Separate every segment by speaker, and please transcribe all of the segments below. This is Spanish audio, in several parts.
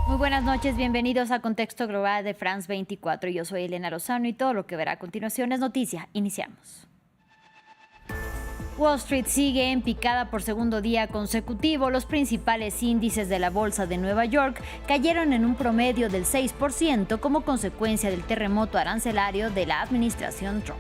Speaker 1: Muy buenas noches, bienvenidos a Contexto Global de France 24. Yo soy Elena Lozano y todo lo que verá a continuación es noticia. Iniciamos. Wall Street sigue en picada por segundo día consecutivo. Los principales índices de la bolsa de Nueva York cayeron en un promedio del 6% como consecuencia del terremoto arancelario de la administración Trump.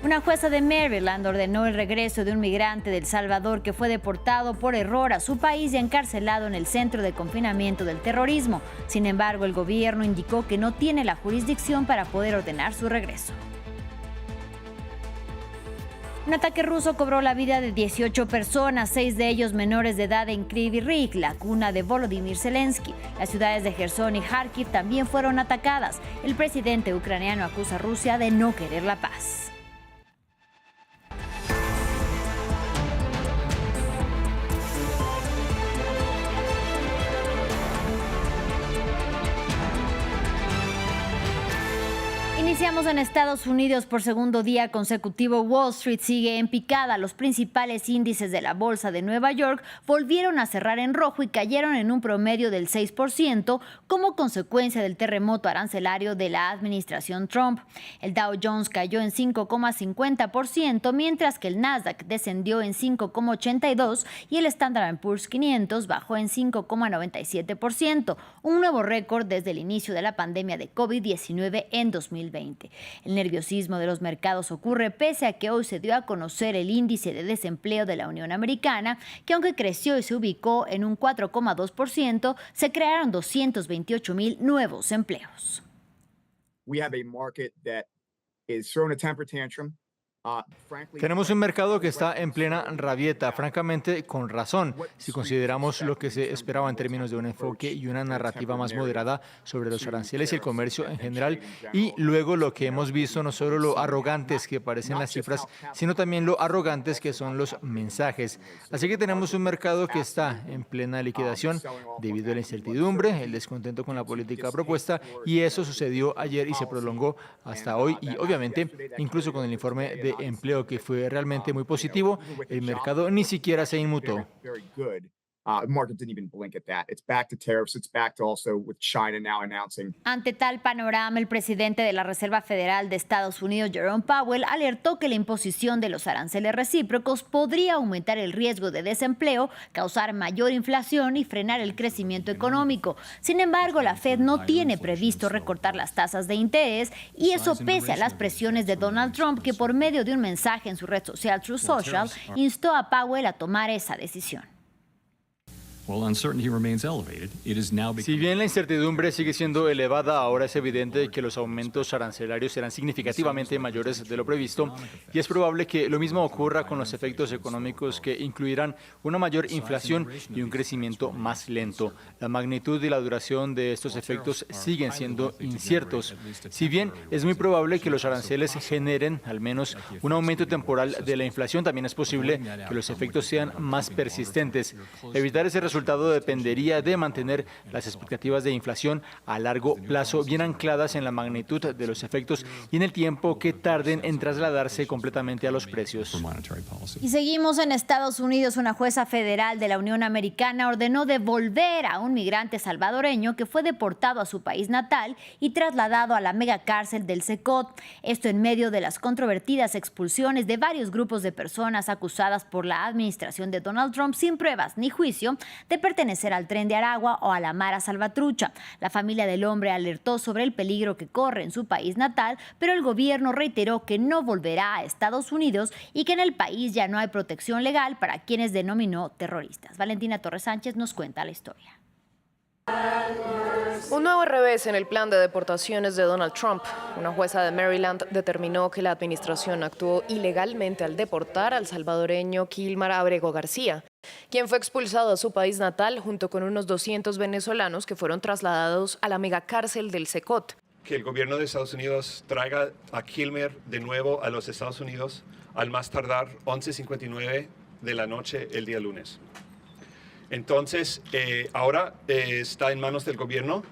Speaker 1: Una jueza de Maryland ordenó el regreso de un migrante de El Salvador que fue deportado por error a su país y encarcelado en el centro de confinamiento del terrorismo. Sin embargo, el gobierno indicó que no tiene la jurisdicción para poder ordenar su regreso. Un ataque ruso cobró la vida de 18 personas, 6 de ellos menores de edad en Kryvyi Rih, la cuna de Volodymyr Zelensky. Las ciudades de Gerson y Kharkiv también fueron atacadas. El presidente ucraniano acusa a Rusia de no querer la paz. Iniciamos en Estados Unidos por segundo día consecutivo. Wall Street sigue en picada. Los principales índices de la bolsa de Nueva York volvieron a cerrar en rojo y cayeron en un promedio del 6% como consecuencia del terremoto arancelario de la administración Trump. El Dow Jones cayó en 5,50%, mientras que el Nasdaq descendió en 5,82% y el Standard & Poor's 500 bajó en 5,97%, un nuevo récord desde el inicio de la pandemia de COVID-19 en 2020. El nerviosismo de los mercados ocurre pese a que hoy se dio a conocer el índice de desempleo de la Unión Americana, que aunque creció y se ubicó en un 4,2%, se crearon 228,000 nuevos empleos.
Speaker 2: Tenemos un mercado que está en plena rabieta, francamente con razón, si consideramos lo que se esperaba en términos de un enfoque y una narrativa más moderada sobre los aranceles y el comercio en general, y luego lo que hemos visto, no solo lo arrogantes que parecen las cifras, sino también lo arrogantes que son los mensajes. Así que tenemos un mercado que está en plena liquidación debido a la incertidumbre, el descontento con la política propuesta, y eso sucedió ayer y se prolongó hasta hoy, y obviamente, incluso con el informe de empleo que fue realmente muy positivo, el mercado ni siquiera se inmutó.
Speaker 1: Ante tal panorama, el presidente de la Reserva Federal de Estados Unidos, Jerome Powell, alertó que la imposición de los aranceles recíprocos podría aumentar el riesgo de desempleo, causar mayor inflación y frenar el crecimiento económico. Sin embargo, la Fed no tiene previsto recortar las tasas de interés, y eso pese a las presiones de Donald Trump, que por medio de un mensaje en su red social Truth Social instó a Powell a tomar esa decisión.
Speaker 2: Si bien la incertidumbre sigue siendo elevada, ahora es evidente que los aumentos arancelarios serán significativamente mayores de lo previsto, y es probable que lo mismo ocurra con los efectos económicos, que incluirán una mayor inflación y un crecimiento más lento. La magnitud y la duración de estos efectos siguen siendo inciertos. Si bien es muy probable que los aranceles generen al menos un aumento temporal de la inflación, también es posible que los efectos sean más persistentes. Evitar ese resultado dependería de mantener las expectativas de inflación a largo plazo bien ancladas en la magnitud de los efectos y en el tiempo que tarden en trasladarse completamente a los precios.
Speaker 1: Y seguimos en Estados Unidos. Una jueza federal de la Unión Americana ordenó devolver a un migrante salvadoreño que fue deportado a su país natal y trasladado a la megacárcel del Secot. Esto en medio de las controvertidas expulsiones de varios grupos de personas acusadas por la administración de Donald Trump sin pruebas ni juicio de pertenecer al Tren de Aragua o a la Mara Salvatrucha. La familia del hombre alertó sobre el peligro que corre en su país natal, pero el gobierno reiteró que no volverá a Estados Unidos y que en el país ya no hay protección legal para quienes denominó terroristas. Valentina Torres Sánchez nos cuenta la historia.
Speaker 3: Un nuevo revés en el plan de deportaciones de Donald Trump. Una jueza de Maryland determinó que la administración actuó ilegalmente al deportar al salvadoreño Kilmar Abrego García, quien fue expulsado a su país natal junto con unos 200 venezolanos que fueron trasladados a la megacárcel del Secot.
Speaker 4: Que el gobierno de Estados Unidos traiga a Kilmer de nuevo a los Estados Unidos al más tardar 11:59 de la noche el día lunes. Entonces, ahora está en manos del gobierno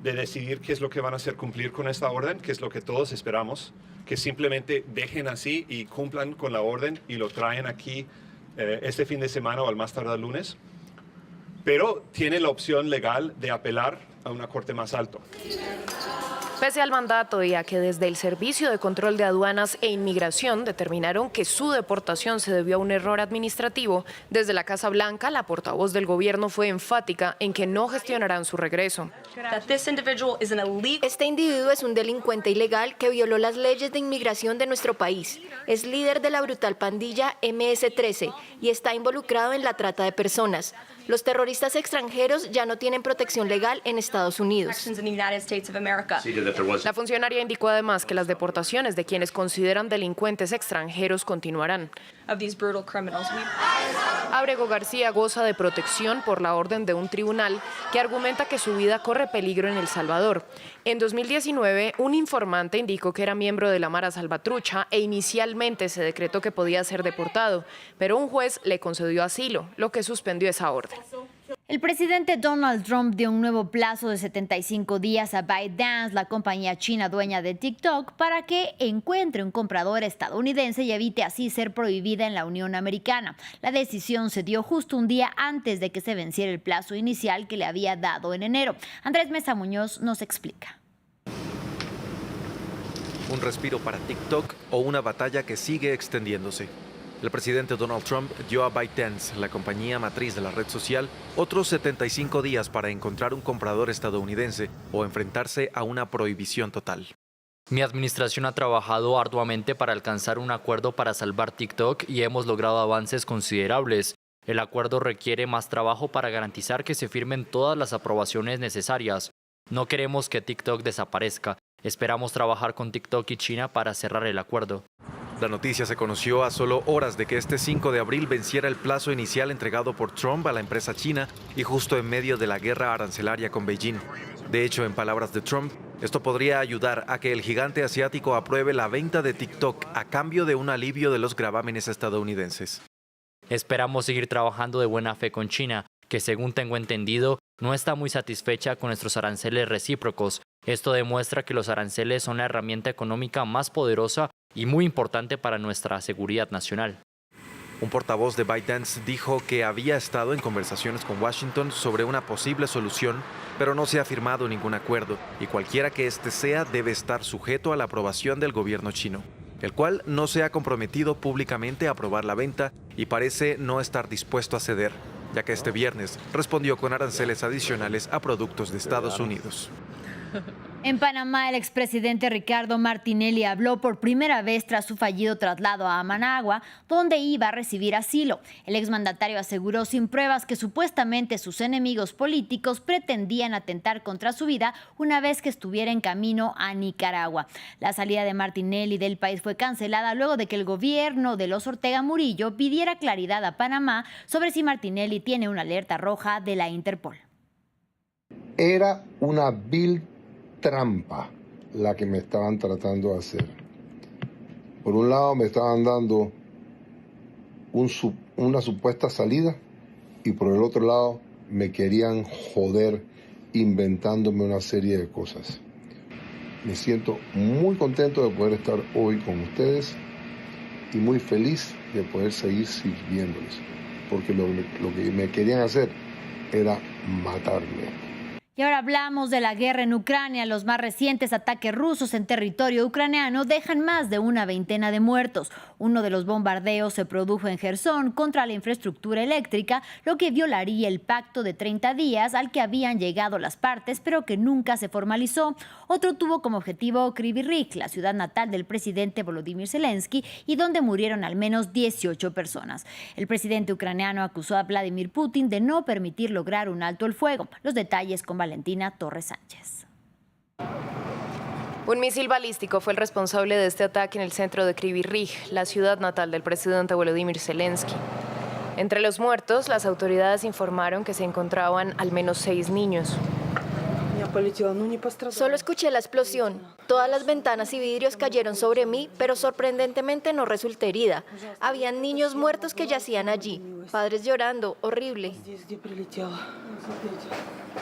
Speaker 4: de decidir qué es lo que van a hacer cumplir con esta orden, que es lo que todos esperamos, que simplemente dejen así y cumplan con la orden y lo traen aquí este fin de semana o al más tardar lunes. pero tiene la opción legal de apelar a una corte más alta.
Speaker 3: Pese al mandato y a que desde el Servicio de Control de Aduanas e Inmigración determinaron que su deportación se debió a un error administrativo, desde la Casa Blanca la portavoz del gobierno fue enfática en que no gestionarán su regreso.
Speaker 5: Este individuo es un delincuente ilegal que violó las leyes de inmigración de nuestro país. Es líder de la brutal pandilla MS-13 y está involucrado en la trata de personas. Los terroristas extranjeros ya no tienen protección legal en Estados Unidos.
Speaker 3: La funcionaria indicó además que las deportaciones de quienes consideran delincuentes extranjeros continuarán. Ábrego García goza de protección por la orden de un tribunal que argumenta que su vida corre peligro en El Salvador. En 2019, un informante indicó que era miembro de la Mara Salvatrucha e inicialmente se decretó que podía ser deportado, pero un juez le concedió asilo, lo que suspendió esa orden.
Speaker 1: El presidente Donald Trump dio un nuevo plazo de 75 días a ByteDance, la compañía china dueña de TikTok, para que encuentre un comprador estadounidense y evite así ser prohibida en la Unión Americana. La decisión se dio justo un día antes de que se venciera el plazo inicial que le había dado en enero. Andrés Mesa Muñoz nos explica.
Speaker 6: Un respiro para TikTok o una batalla que sigue extendiéndose. El presidente Donald Trump dio a ByteDance, la compañía matriz de la red social, otros 75 días para encontrar un comprador estadounidense o enfrentarse a una prohibición total.
Speaker 7: Mi administración ha trabajado arduamente para alcanzar un acuerdo para salvar TikTok y hemos logrado avances considerables. El acuerdo requiere más trabajo para garantizar que se firmen todas las aprobaciones necesarias. No queremos que TikTok desaparezca. Esperamos trabajar con TikTok y China para cerrar el acuerdo.
Speaker 6: La noticia se conoció a solo horas de que este 5 de abril venciera el plazo inicial entregado por Trump a la empresa china y justo en medio de la guerra arancelaria con Beijing. De hecho, en palabras de Trump, esto podría ayudar a que el gigante asiático apruebe la venta de TikTok a cambio de un alivio de los gravámenes estadounidenses.
Speaker 7: Esperamos seguir trabajando de buena fe con China, que según tengo entendido, no está muy satisfecha con nuestros aranceles recíprocos. Esto demuestra que los aranceles son la herramienta económica más poderosa y muy importante para nuestra seguridad nacional.
Speaker 6: Un portavoz de ByteDance dijo que había estado en conversaciones con Washington sobre una posible solución, pero no se ha firmado ningún acuerdo y cualquiera que este sea debe estar sujeto a la aprobación del gobierno chino, el cual no se ha comprometido públicamente a aprobar la venta y parece no estar dispuesto a ceder, ya que este viernes respondió con aranceles adicionales a productos de Estados Unidos.
Speaker 1: En Panamá, el expresidente Ricardo Martinelli habló por primera vez tras su fallido traslado a Managua, donde iba a recibir asilo. El exmandatario aseguró sin pruebas que supuestamente sus enemigos políticos pretendían atentar contra su vida una vez que estuviera en camino a Nicaragua. La salida de Martinelli del país fue cancelada luego de que el gobierno de los Ortega Murillo pidiera claridad a Panamá sobre si Martinelli tiene una alerta roja de la Interpol.
Speaker 8: Era una vil trampa la que me estaban tratando de hacer. Por un lado me estaban dando una supuesta salida y por el otro lado me querían joder inventándome una serie de cosas. Me siento muy contento de poder estar hoy con ustedes y muy feliz de poder seguir sirviéndoles, porque lo que me querían hacer era matarme.
Speaker 1: Y ahora hablamos de la guerra en Ucrania. Los más recientes ataques rusos en territorio ucraniano dejan más de una veintena de muertos. Uno de los bombardeos se produjo en Jersón contra la infraestructura eléctrica, lo que violaría el pacto de 30 días al que habían llegado las partes, pero que nunca se formalizó. Otro tuvo como objetivo Kryvyi Rih, la ciudad natal del presidente Volodymyr Zelensky, y donde murieron al menos 18 personas. El presidente ucraniano acusó a Vladimir Putin de no permitir lograr un alto el fuego. Los detalles con Valentina Torres Sánchez.
Speaker 3: Un misil balístico fue el responsable de este ataque en el centro de Kryvyi Rih, la ciudad natal del presidente Volodymyr Zelensky. Entre los muertos, las autoridades informaron que se encontraban al menos 6 niños.
Speaker 5: Solo escuché la explosión. Todas las ventanas y vidrios cayeron sobre mí, pero sorprendentemente no resulté herida. Habían niños muertos que yacían allí, padres llorando, horrible.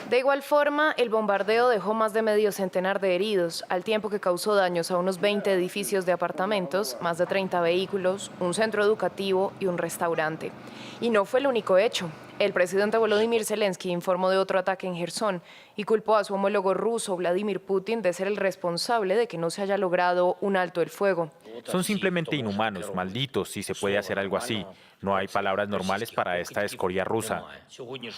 Speaker 3: De igual forma, el bombardeo dejó más de medio centenar de heridos, al tiempo que causó daños a unos 20 edificios de apartamentos, más de 30 vehículos, un centro educativo y un restaurante. Y no fue el único hecho. El presidente Volodymyr Zelensky informó de otro ataque en Jersón y culpó a su homólogo ruso, Vladimir Putin, de ser el responsable de que no se haya logrado un alto el fuego.
Speaker 9: Son simplemente inhumanos, malditos, si se puede hacer algo así. No hay palabras normales para esta escoria rusa.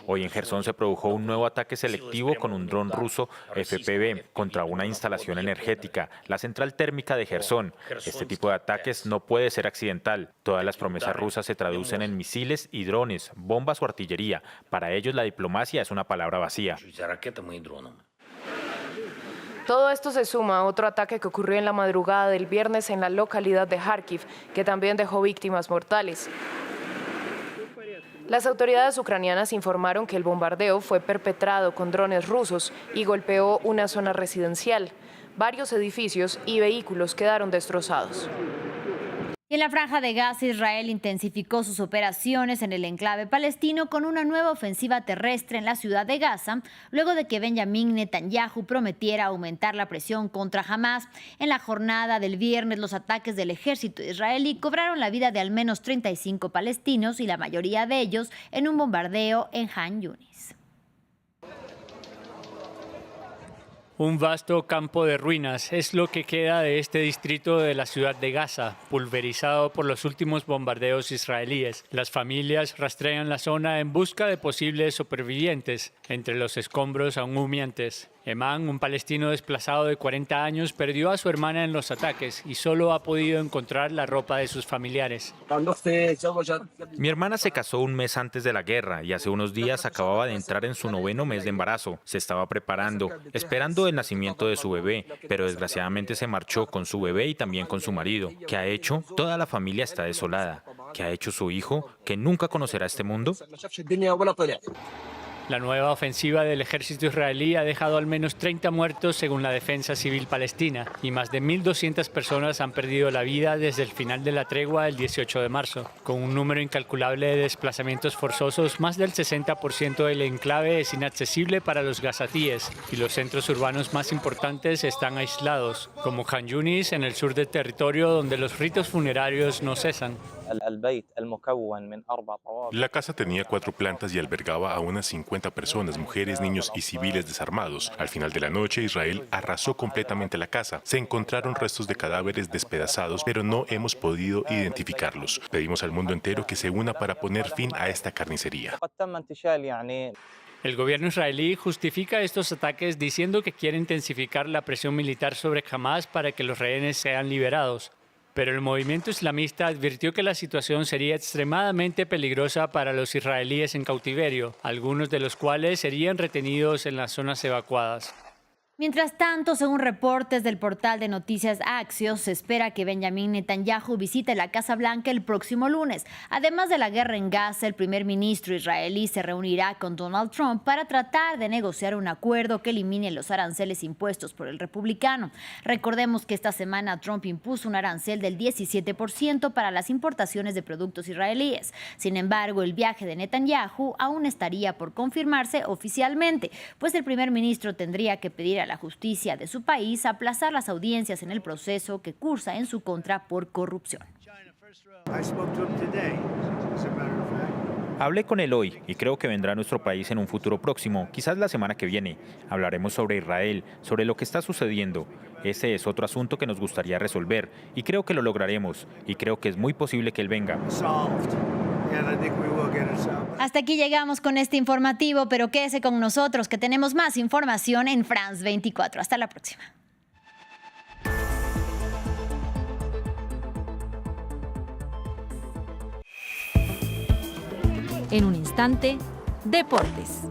Speaker 9: Hoy en Jersón se produjo un nuevo ataque selectivo con un dron ruso FPV contra una instalación energética, la central térmica de Jersón. Este tipo de ataques no puede ser accidental. Todas las promesas rusas se traducen en misiles y drones, bombas o artillería. Para ellos la diplomacia es una palabra vacía.
Speaker 3: Todo esto se suma a otro ataque que ocurrió en la madrugada del viernes en la localidad de Kharkiv, que también dejó víctimas mortales. Las autoridades ucranianas informaron que el bombardeo fue perpetrado con drones rusos y golpeó una zona residencial. Varios edificios y vehículos quedaron destrozados.
Speaker 1: Y en la Franja de Gaza, Israel intensificó sus operaciones en el enclave palestino con una nueva ofensiva terrestre en la ciudad de Gaza, luego de que Benjamin Netanyahu prometiera aumentar la presión contra Hamás. En la jornada del viernes, los ataques del ejército israelí cobraron la vida de al menos 35 palestinos y la mayoría de ellos en un bombardeo en Han Yunis.
Speaker 10: Un vasto campo de ruinas es lo que queda de este distrito de la ciudad de Gaza, pulverizado por los últimos bombardeos israelíes. Las familias rastrean la zona en busca de posibles supervivientes entre los escombros aún humeantes. Eman, un palestino desplazado de 40 años, perdió a su hermana en los ataques y solo ha podido encontrar la ropa de sus familiares.
Speaker 9: Mi hermana se casó un mes antes de la guerra y hace unos días acababa de entrar en su 9º mes de embarazo. Se estaba preparando, esperando el nacimiento de su bebé, pero desgraciadamente se marchó con su bebé y también con su marido. ¿Qué ha hecho? Toda la familia está desolada. ¿Qué ha hecho su hijo, que nunca conocerá este mundo?
Speaker 10: La nueva ofensiva del ejército israelí ha dejado al menos 30 muertos según la Defensa Civil Palestina y más de 1.200 personas han perdido la vida desde el final de la tregua del 18 de marzo. Con un número incalculable de desplazamientos forzosos, más del 60% del enclave es inaccesible para los gazatíes y los centros urbanos más importantes están aislados, como Han Yunis en el sur del territorio donde los ritos funerarios no cesan.
Speaker 11: La casa tenía 4 plantas y albergaba a unas 50 personas, mujeres, niños y civiles desarmados. Al final de la noche, Israel arrasó completamente la casa. Se encontraron restos de cadáveres despedazados, pero no hemos podido identificarlos. Pedimos al mundo entero que se una para poner fin a esta carnicería.
Speaker 10: El gobierno israelí justifica estos ataques diciendo que quiere intensificar la presión militar sobre Hamás para que los rehenes sean liberados. Pero el movimiento islamista advirtió que la situación sería extremadamente peligrosa para los israelíes en cautiverio, algunos de los cuales serían retenidos en las zonas evacuadas.
Speaker 1: Mientras tanto, según reportes del portal de noticias Axios, se espera que Benjamin Netanyahu visite la Casa Blanca el próximo lunes. Además de la guerra en Gaza, el primer ministro israelí se reunirá con Donald Trump para tratar de negociar un acuerdo que elimine los aranceles impuestos por el republicano. Recordemos que esta semana Trump impuso un arancel del 17% para las importaciones de productos israelíes. Sin embargo, el viaje de Netanyahu aún estaría por confirmarse oficialmente, pues el primer ministro tendría que pedir a la justicia de su país aplazar las audiencias en el proceso que cursa en su contra por corrupción.
Speaker 9: Hablé con él hoy y creo que vendrá a nuestro país en un futuro próximo, quizás la semana que viene. Hablaremos sobre Israel, sobre lo que está sucediendo. Ese es otro asunto que nos gustaría resolver y creo que lo lograremos y creo que es muy posible que él venga.
Speaker 1: Hasta aquí llegamos con este informativo, pero quédese con nosotros que tenemos más información en France 24. Hasta la próxima.
Speaker 12: En un instante, deportes.